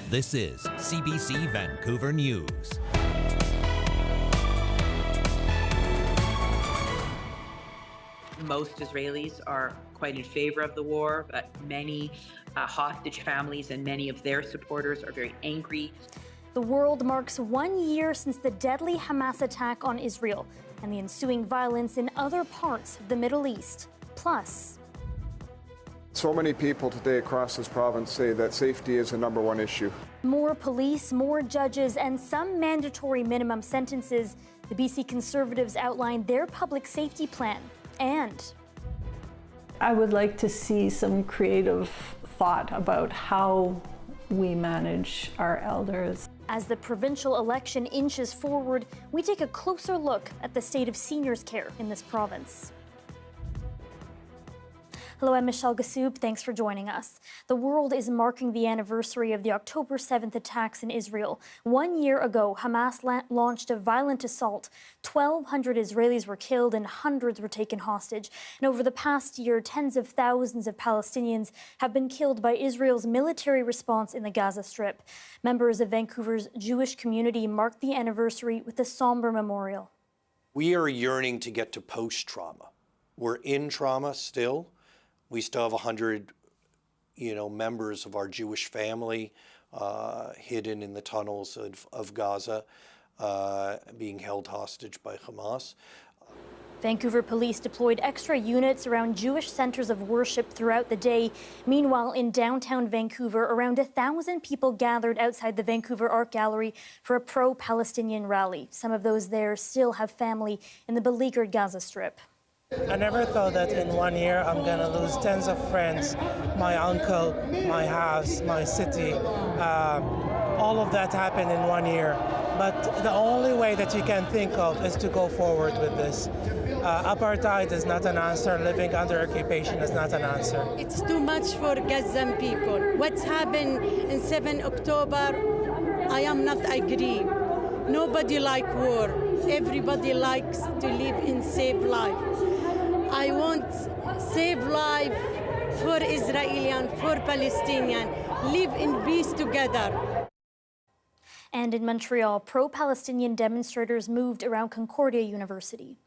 This is CBC Vancouver News. Most Israelis are quite in favor of the war, but many hostage families and many of their supporters are very angry. The world marks 1 year since the deadly Hamas attack on Israel and the ensuing violence in other parts of the Middle East. Plus, so many people today across this province say that safety is the #1 issue. more police, more judges, and some mandatory minimum sentences. The BC Conservatives outlined their public safety plan. And I would like to see some creative thought about how we manage our elders. as the provincial election inches forward, we take a closer look at the state of seniors' care in this province. Hello, I'm Michelle Ghoussoub. Thanks for joining us. The world is marking the anniversary of the October 7th attacks in Israel. 1 year ago, Hamas launched a violent assault. 1,200 Israelis were killed and hundreds were taken hostage. And over the past year, tens of thousands of Palestinians have been killed by Israel's military response in the Gaza Strip. Members of Vancouver's Jewish community marked the anniversary with a somber memorial. We are yearning to get to post-trauma. We're in trauma still. We still have 100, members of our Jewish family hidden in the tunnels of Gaza, being held hostage by Hamas. Vancouver police deployed extra units around Jewish centers of worship throughout the day. Meanwhile, in downtown Vancouver, around 1,000 people gathered outside the Vancouver Art Gallery for a pro-Palestinian rally. Some of those there still have family in the beleaguered Gaza Strip. I never thought that in 1 year I'm going to lose tens of friends, my uncle, my house, my city. All of that happened in 1 year. But the only way that you can think of is to go forward with this. Apartheid is not an answer. Living under occupation is not an answer. It's too much for Gazan people. What's happened in 7 October, I am not agree. Nobody like war. Everybody likes to live in safe life. I want safe life for Israelis, for Palestinians. Live in peace together. And in Montreal, pro-Palestinian demonstrators moved around Concordia University.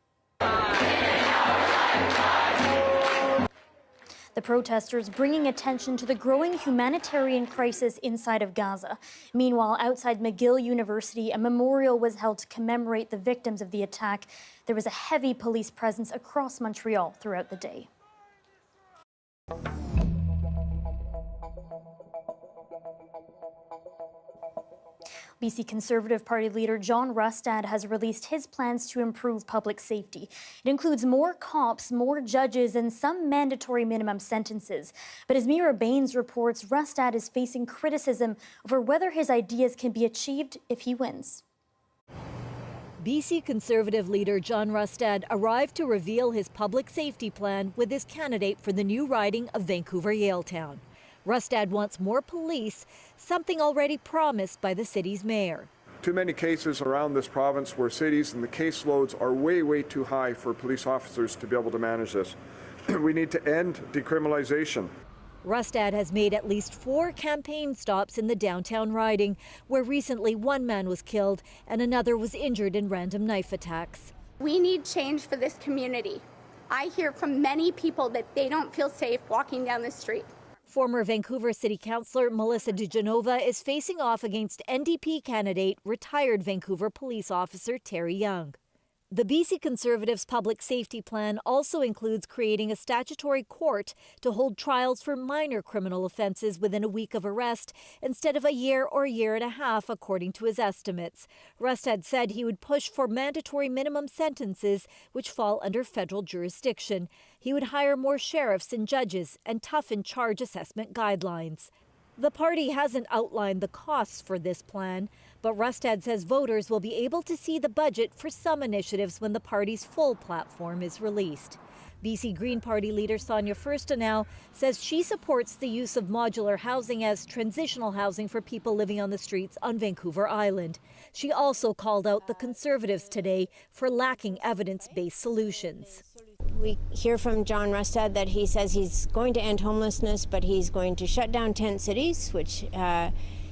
The protesters bringing attention to the growing humanitarian crisis inside of Gaza. Meanwhile, outside McGill University, a memorial was held to commemorate the victims of the attack. There was a heavy police presence across Montreal throughout the day. BC Conservative Party leader John Rustad has released his plans to improve public safety. It includes more cops, more judges, and some mandatory minimum sentences. But as Mira Baines reports, Rustad is facing criticism over whether his ideas can be achieved if he wins. BC Conservative leader John Rustad arrived to reveal his public safety plan with his candidate for the new riding of Vancouver-Yaletown. Rustad wants more police, something already promised by the city's mayor. Too many cases around this province where cities and the caseloads are way too high for police officers to be able to manage this. We need to end decriminalization. Rustad has made at least 4 campaign stops in the downtown riding, where recently 1 man was killed and another was injured in random knife attacks. We need change for this community. I hear from many people that they don't feel safe walking down the street. Former Vancouver City Councillor Melissa DeGenova is facing off against NDP candidate, retired Vancouver police officer Terry Young. The BC Conservatives' public safety plan also includes creating a statutory court to hold trials for minor criminal offences within a week of arrest instead of a year or a year and a half, according to his estimates. Rustad said he would push for mandatory minimum sentences which fall under federal jurisdiction. He would hire more sheriffs and judges and toughen charge assessment guidelines. The party hasn't outlined the costs for this plan, but Rustad says voters will be able to see the budget for some initiatives when the party's full platform is released. BC Green Party leader Sonia Furstenau says she supports the use of modular housing as transitional housing for people living on the streets on Vancouver Island. She also called out the Conservatives today for lacking evidence-based solutions. We hear from John Rustad that he says he's going to end homelessness, but he's going to shut down tent cities, which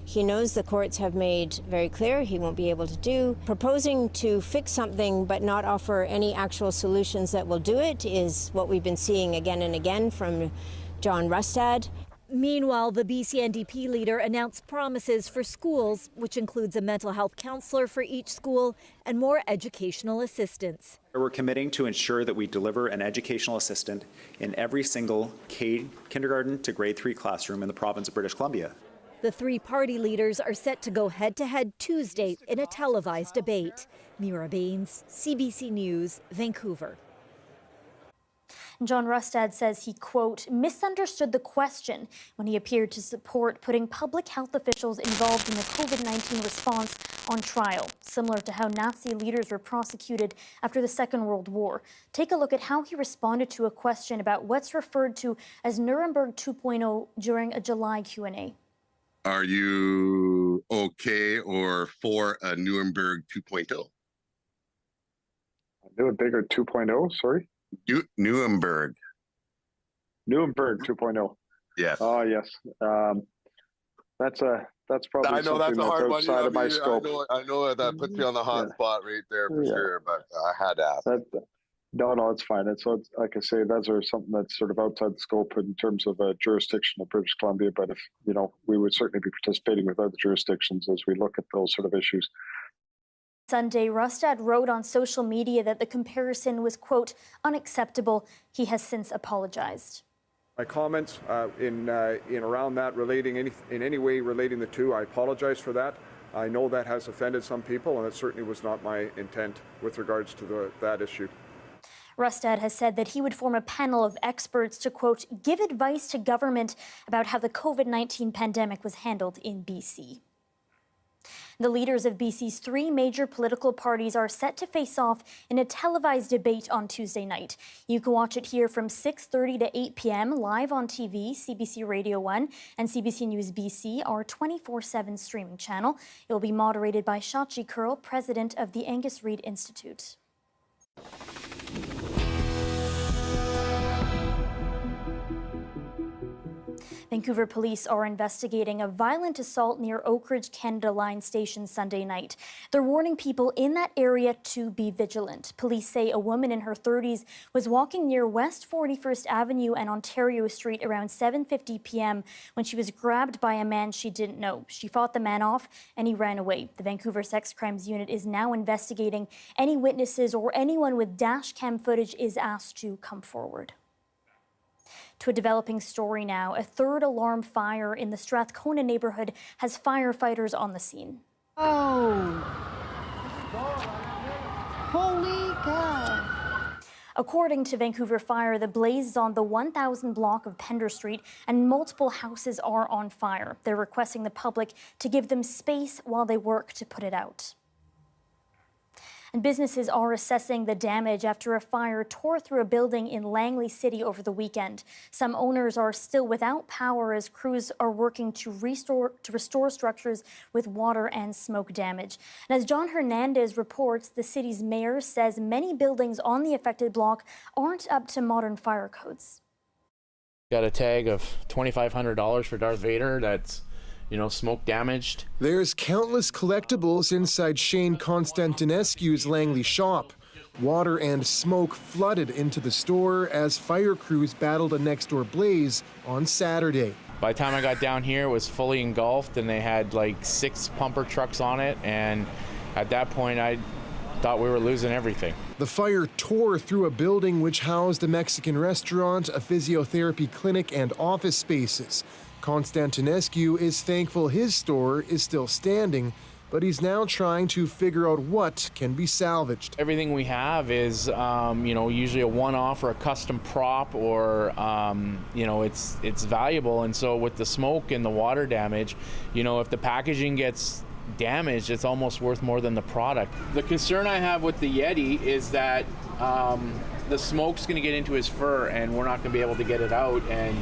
he knows the courts have made very clear he won't be able to do. Proposing to fix something but not offer any actual solutions that will do it is what we've been seeing again and again from John Rustad. Meanwhile, the BC NDP leader announced promises for schools, which includes a mental health counselor for each school and more educational assistance. We're committing to ensure that we deliver an educational assistant in every single kindergarten to grade 3 classroom in the province of British Columbia. The three party leaders are set to go head-to-head Tuesday in a televised debate. Mira Baines, CBC News, Vancouver. John Rustad says he, quote, misunderstood the question when he appeared to support putting public health officials involved in the COVID-19 response on trial, similar to how Nazi leaders were prosecuted after the Second World War. Take a look at how he responded to a question about what's referred to as Nuremberg 2.0 during a July Q&A. Are you okay or for a Nuremberg 2.0? Nuremberg 2.0, sorry? Nuremberg 2.0. Yes. Oh, yes. That's probably I know that's a hard one. outside of my scope. I know that puts you on the hot spot right there for sure, but I had to ask. No, it's fine. It's like I say, those are something that's sort of outside the scope in terms of a jurisdiction of British Columbia. But if we would certainly be participating with other jurisdictions as we look at those sort of issues. Sunday, Rustad wrote on social media that the comparison was, quote, unacceptable. He has since apologized. My comments in around that in any way relating the two, I apologize for that. I know that has offended some people, and it certainly was not my intent with regards to that issue. Rustad has said that he would form a panel of experts to, quote, give advice to government about how the COVID-19 pandemic was handled in BC. The leaders of BC's three major political parties are set to face off in a televised debate on Tuesday night. You can watch it here from 6:30 to 8 p.m. live on TV, CBC Radio 1 and CBC News BC, our 24/7 streaming channel. It will be moderated by Shachi Curl, president of the Angus Reid Institute. Vancouver police are investigating a violent assault near Oak Ridge Canada Line Station Sunday night. They're warning people in that area to be vigilant. Police say a woman in her 30s was walking near West 41st Avenue and Ontario Street around 7:50 p.m. when she was grabbed by a man she didn't know. She fought the man off and he ran away. The Vancouver Sex Crimes Unit is now investigating. Any witnesses or anyone with dash cam footage is asked to come forward. To a developing story now, a third alarm fire in the Strathcona neighborhood has firefighters on the scene. Oh, holy cow. According to Vancouver Fire, the blaze is on the 1000 block of Pender Street and multiple houses are on fire. They're requesting the public to give them space while they work to put it out. And businesses are assessing the damage after a fire tore through a building in Langley City over the weekend. Some owners are still without power as crews are working to restore structures with water and smoke damage. And as John Hernandez reports, the city's mayor says many buildings on the affected block aren't up to modern fire codes. Got a tag of $2,500 for Darth Vader that's smoke damaged. There's countless collectibles inside Shane Constantinescu's Langley shop. Water and smoke flooded into the store as fire crews battled a next-door blaze on Saturday. By the time I got down here, it was fully engulfed and they had like 6 pumper trucks on it, and at that point I thought we were losing everything. The fire tore through a building which housed a Mexican restaurant, a physiotherapy clinic, and office spaces. Constantinescu is thankful his store is still standing, but he's now trying to figure out what can be salvaged. Everything we have is, usually a one-off or a custom prop, or it's valuable. And so with the smoke and the water damage, if the packaging gets damaged, it's almost worth more than the product. The concern I have with the Yeti is that the smoke's going to get into his fur, and we're not going to be able to get it out, and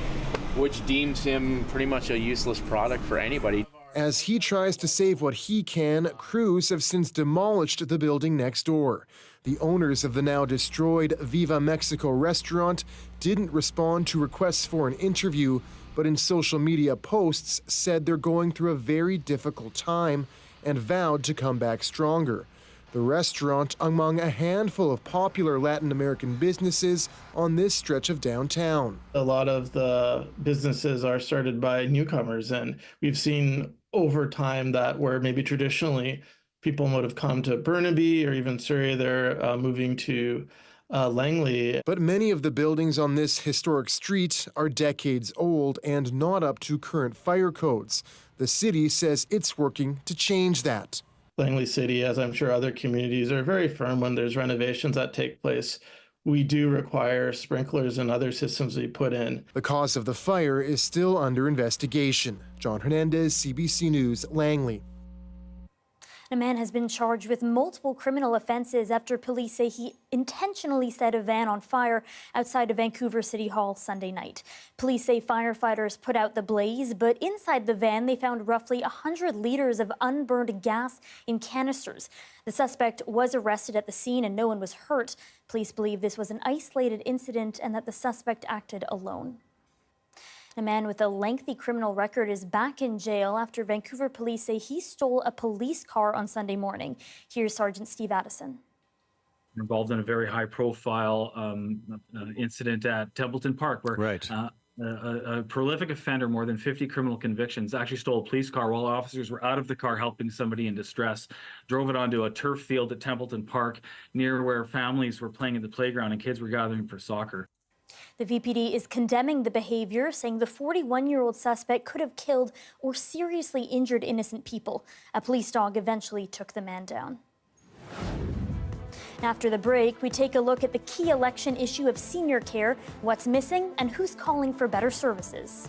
which deems him pretty much a useless product for anybody. As he tries to save what he can, crews have since demolished the building next door. The owners of the now destroyed Viva Mexico restaurant didn't respond to requests for an interview, but in social media posts said they're going through a very difficult time and vowed to come back stronger. The restaurant among a handful of popular Latin American businesses on this stretch of downtown. A lot of the businesses are started by newcomers, and we've seen over time that where maybe traditionally people would have come to Burnaby or even Surrey, they're moving to Langley. But many of the buildings on this historic street are decades old and not up to current fire codes. The city says it's working to change that. Langley City, as I'm sure other communities, are very firm when there's renovations that take place. We do require sprinklers and other systems we put in. The cause of the fire is still under investigation. John Hernandez, CBC News, Langley. A man has been charged with multiple criminal offenses after police say he intentionally set a van on fire outside of Vancouver City Hall Sunday night. Police say firefighters put out the blaze, but inside the van they found roughly 100 liters of unburned gas in canisters. The suspect was arrested at the scene and no one was hurt. Police believe this was an isolated incident and that the suspect acted alone. A man with a lengthy criminal record is back in jail after Vancouver police say he stole a police car on Sunday morning. Here's Sergeant Steve Addison. Involved in a very high-profile incident at Templeton Park, where a prolific offender, more than 50 criminal convictions, actually stole a police car while officers were out of the car helping somebody in distress, drove it onto a turf field at Templeton Park near where families were playing at the playground and kids were gathering for soccer. The VPD is condemning the behavior, saying the 41-year-old suspect could have killed or seriously injured innocent people. A police dog eventually took the man down. After the break, we take a look at the key election issue of senior care, what's missing, and who's calling for better services.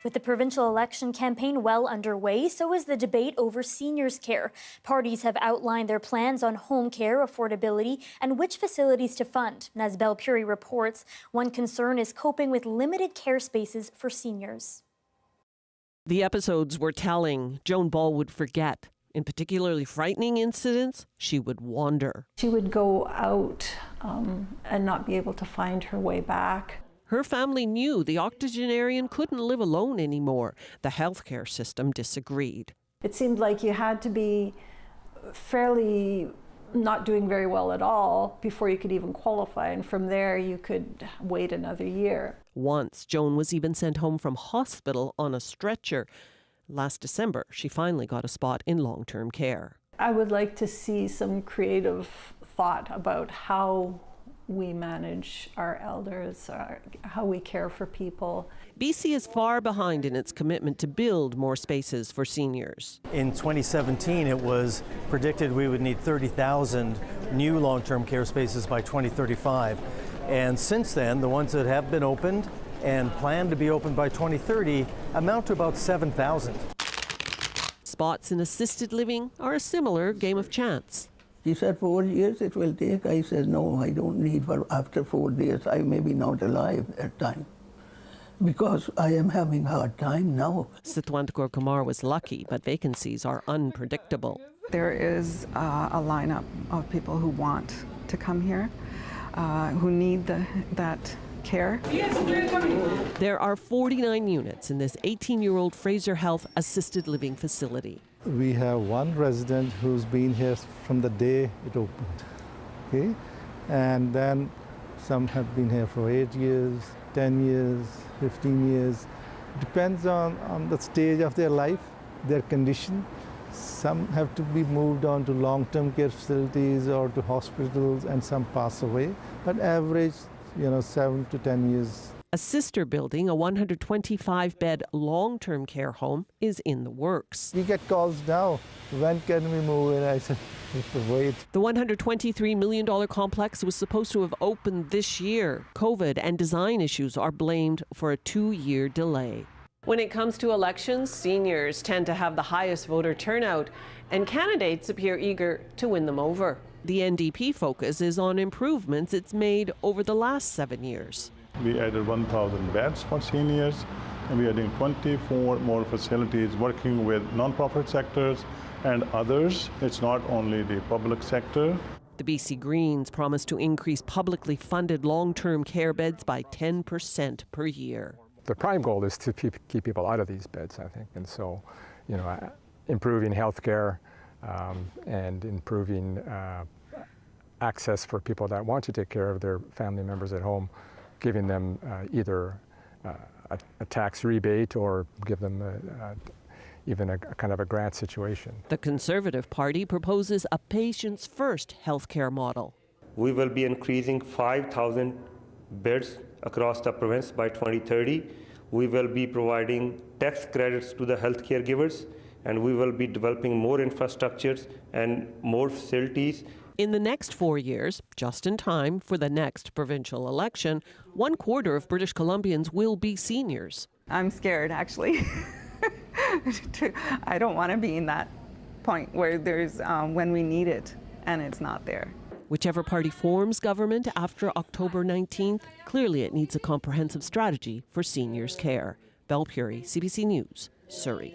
With the provincial election campaign well underway, so is the debate over seniors' care. Parties have outlined their plans on home care affordability and which facilities to fund. And as Belle Puri reports, one concern is coping with limited care spaces for seniors. The episodes were telling. Joan Ball would forget. In particularly frightening incidents, she would wander. She would go out and not be able to find her way back. Her family knew the octogenarian couldn't live alone anymore. The healthcare system disagreed. It seemed like you had to be fairly not doing very well at all before you could even qualify, and from there you could wait another year. Once, Joan was even sent home from hospital on a stretcher. Last December, she finally got a spot in long-term care. I would like to see some creative thought about how we manage our elders, how we care for people. BC is far behind in its commitment to build more spaces for seniors. In 2017, it was predicted we would need 30,000 new long-term care spaces by 2035. And since then, the ones that have been opened and planned to be opened by 2030 amount to about 7,000. Spots in assisted living are a similar game of chance. He said 4 years it will take. I said, no, I don't need for after 4 years. I may be not alive at time because I am having a hard time now. Sitwant Kaur was lucky, but vacancies are unpredictable. There is a lineup of people who want to come here, who need that care. There are 49 units in this 18-year-old Fraser Health assisted living facility. We have one resident who's been here from the day it opened, okay? And then some have been here for 8 years, 10 years, 15 years. Depends on the stage of their life, their condition. Some have to be moved on to long-term care facilities or to hospitals, and some pass away. But average, 7 to 10 years. A sister building, a 125-bed long-term care home, is in the works. We get calls now, when can we move in? I said, wait. The $123 million complex was supposed to have opened this year. COVID and design issues are blamed for a 2-year delay. When it comes to elections, seniors tend to have the highest voter turnout, and candidates appear eager to win them over. The NDP focus is on improvements it's made over the last 7 years. We added 1,000 beds for seniors, and we are adding 24 more facilities working with non-profit sectors and others. It's not only the public sector. The BC Greens promise to increase publicly funded long-term care beds by 10% per year. The prime goal is to keep people out of these beds, I think, and so, improving health care and improving access for people that want to take care of their family members at home, giving them either a tax rebate or give them even a kind of a grant situation. The Conservative Party proposes a patients-first healthcare model. We will be increasing 5,000 beds across the province by 2030. We will be providing tax credits to the healthcare givers, and we will be developing more infrastructures and more facilities. In the next 4 years, just in time for the next provincial election, 1/4 of British Columbians will be seniors. I'm scared, actually. I don't want to be in that point where there's when we need it and it's not there. Whichever party forms government after October 19th, clearly it needs a comprehensive strategy for seniors' care. Belle Puri, CBC News, Surrey.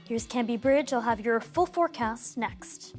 Here's Canby Bridge. I'll have your full forecast next.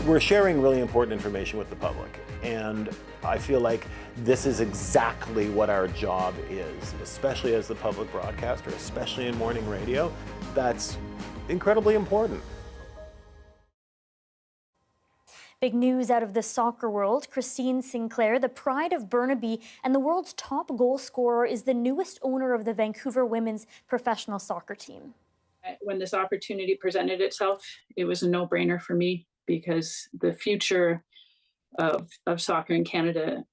we're sharing really important information with the public, and I feel like this is exactly what our job is, especially as the public broadcaster, especially in morning radio. That's incredibly important. Big news out of the soccer world. Christine Sinclair, the pride of Burnaby and the world's top goal scorer, is the newest owner of the Vancouver women's professional soccer team. When this opportunity presented itself, it was a no-brainer for me because the future of soccer in Canada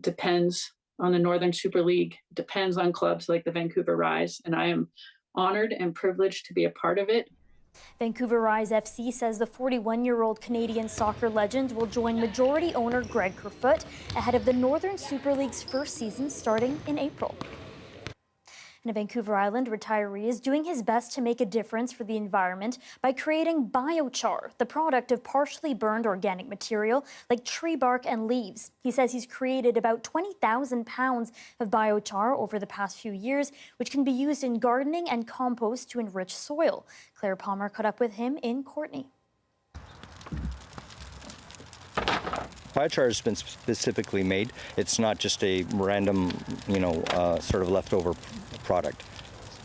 depends on the Northern Super League, depends on clubs like the Vancouver Rise, and I am honored and privileged to be a part of it. Vancouver Rise FC says the 41-year-old Canadian soccer legend will join majority owner Greg Kerfoot ahead of the Northern Super League's first season starting in April. And a Vancouver Island retiree is doing his best to make a difference for the environment by creating biochar, the product of partially burned organic material like tree bark and leaves. He says he's created about 20,000 pounds of biochar over the past few years, which can be used in gardening and compost to enrich soil. Claire Palmer caught up with him in Courtney. Biochar has been specifically made. It's not just a random, sort of leftover product.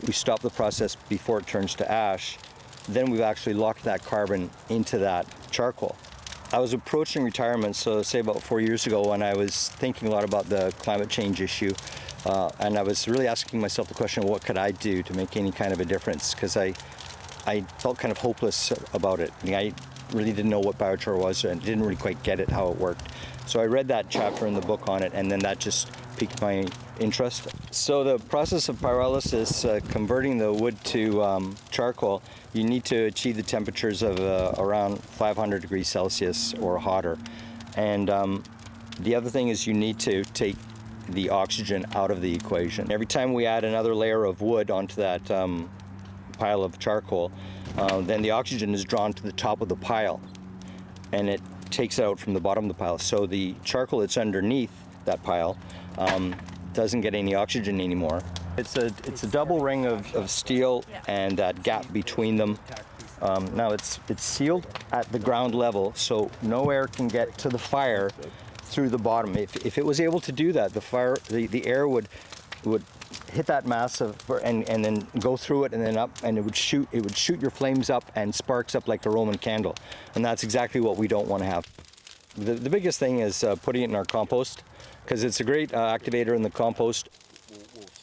We stop the process before it turns to ash. Then we've actually locked that carbon into that charcoal. I was approaching retirement, so say about 4 years ago, when I was thinking a lot about the climate change issue, and I was really asking myself the question, what could I do to make any kind of a difference? Because I felt kind of hopeless about it. I really didn't know what biochar was and didn't really quite get it, how it worked. So I read that chapter in the book on it, and then that just piqued my interest. So the process of pyrolysis, converting the wood to charcoal, you need to achieve the temperatures of around 500 degrees Celsius or hotter. And the other thing is you need to take the oxygen out of the equation. Every time we add another layer of wood onto that pile of charcoal, then the oxygen is drawn to the top of the pile and it takes it out from the bottom of the pile. So the charcoal that's underneath that pile doesn't get any oxygen anymore. It's a double ring of steel and that gap between them. Now it's sealed at the ground level, so no air can get to the fire through the bottom. If it was able to do that, the air would hit that mass and then go through it and then up, and it would shoot your flames up and sparks up like a Roman candle. And that's exactly what we don't want to have. The biggest thing is putting it in our compost, because it's a great activator in the compost.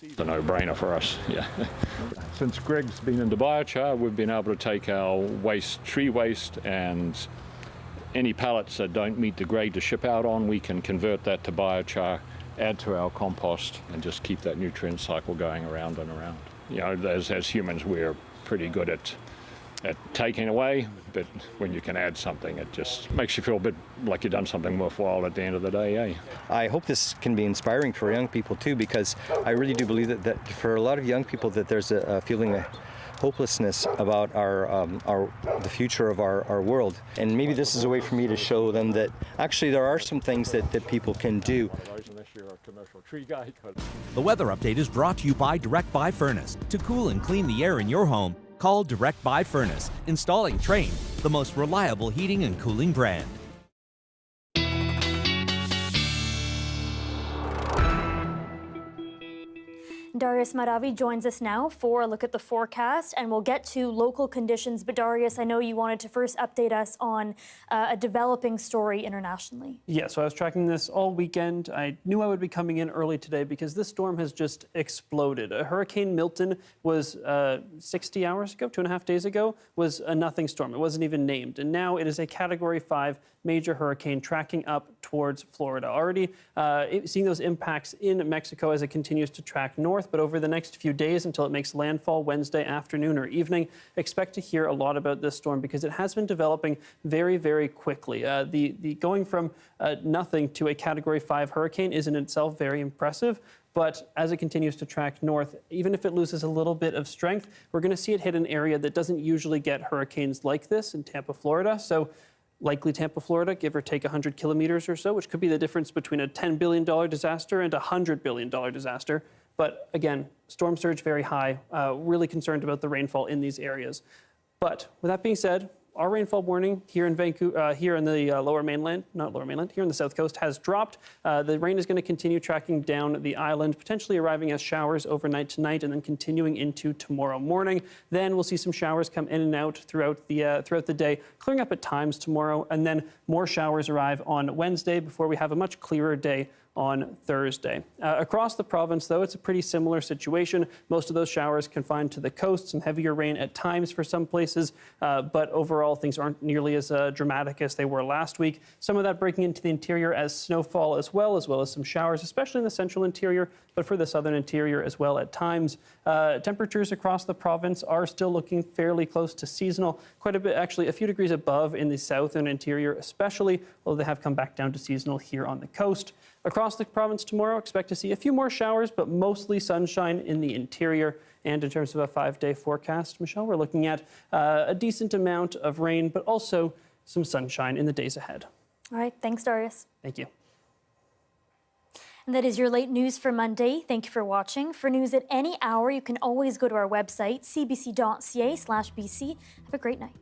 It's a no-brainer for us, yeah. Since Greg's been into biochar, we've been able to take our waste, tree waste, and any pallets that don't meet the grade to ship out on, we can convert that to biochar, add to our compost, and just keep that nutrient cycle going around and around. You know, as humans, we're pretty good at taking away, but when you can add something, it just makes you feel a bit like you've done something worthwhile at the end of the day, eh? I hope this can be inspiring for young people too, because I really do believe that for a lot of young people that there's a feeling of hopelessness about the future of our world. And maybe this is a way for me to show them that actually there are some things that people can do. The weather update is brought to you by Direct Buy Furnace. To cool and clean the air in your home, call Direct Buy Furnace. Installing Trane, the most reliable heating and cooling brand. Darius Maravi joins us now for a look at the forecast, and we'll get to local conditions. But Darius, I know you wanted to first update us on a developing story internationally. Yeah, so I was tracking this all weekend. I knew I would be coming in early today because this storm has just exploded. Hurricane Milton was 60 hours ago, 2.5 days ago, was a nothing storm. It wasn't even named. And now it is a Category 5 major hurricane tracking up towards Florida. Already seeing those impacts in Mexico as it continues to track north, but over the next few days until it makes landfall Wednesday afternoon or evening, expect to hear a lot about this storm because it has been developing very, very quickly. The going from nothing to a Category 5 hurricane is in itself very impressive. But as it continues to track north, even if it loses a little bit of strength, we're going to see it hit an area that doesn't usually get hurricanes like this in Tampa, Florida. So likely Tampa, Florida, give or take 100 kilometers or so, which could be the difference between a $10 billion disaster and a $100 billion disaster. But again, storm surge very high, really concerned about the rainfall in these areas. But with that being said, our rainfall warning here in Vancouver, here in the lower mainland, not lower mainland, here in the south coast has dropped. The rain is going to continue tracking down the island, potentially arriving as showers overnight tonight and then continuing into tomorrow morning. Then we'll see some showers come in and out throughout the day, clearing up at times tomorrow, and then more showers arrive on Wednesday before we have a much clearer day on Thursday. Across the province, though, it's a pretty similar situation. Most of those showers confined to the coast, some heavier rain at times for some places, but overall things aren't nearly as dramatic as they were last week. Some of that breaking into the interior as snowfall as well as some showers, especially in the central interior, but for the southern interior as well at times. Temperatures across the province are still looking fairly close to seasonal, quite a bit, actually a few degrees above in the southern interior especially, although they have come back down to seasonal here on the coast. Across the province tomorrow, expect to see a few more showers, but mostly sunshine in the interior. And in terms of a 5-day forecast, Michelle, we're looking at a decent amount of rain, but also some sunshine in the days ahead. All right, thanks, Darius. Thank you. And that is your late news for Monday. Thank you for watching. For news at any hour, you can always go to our website, cbc.ca/bc. Have a great night.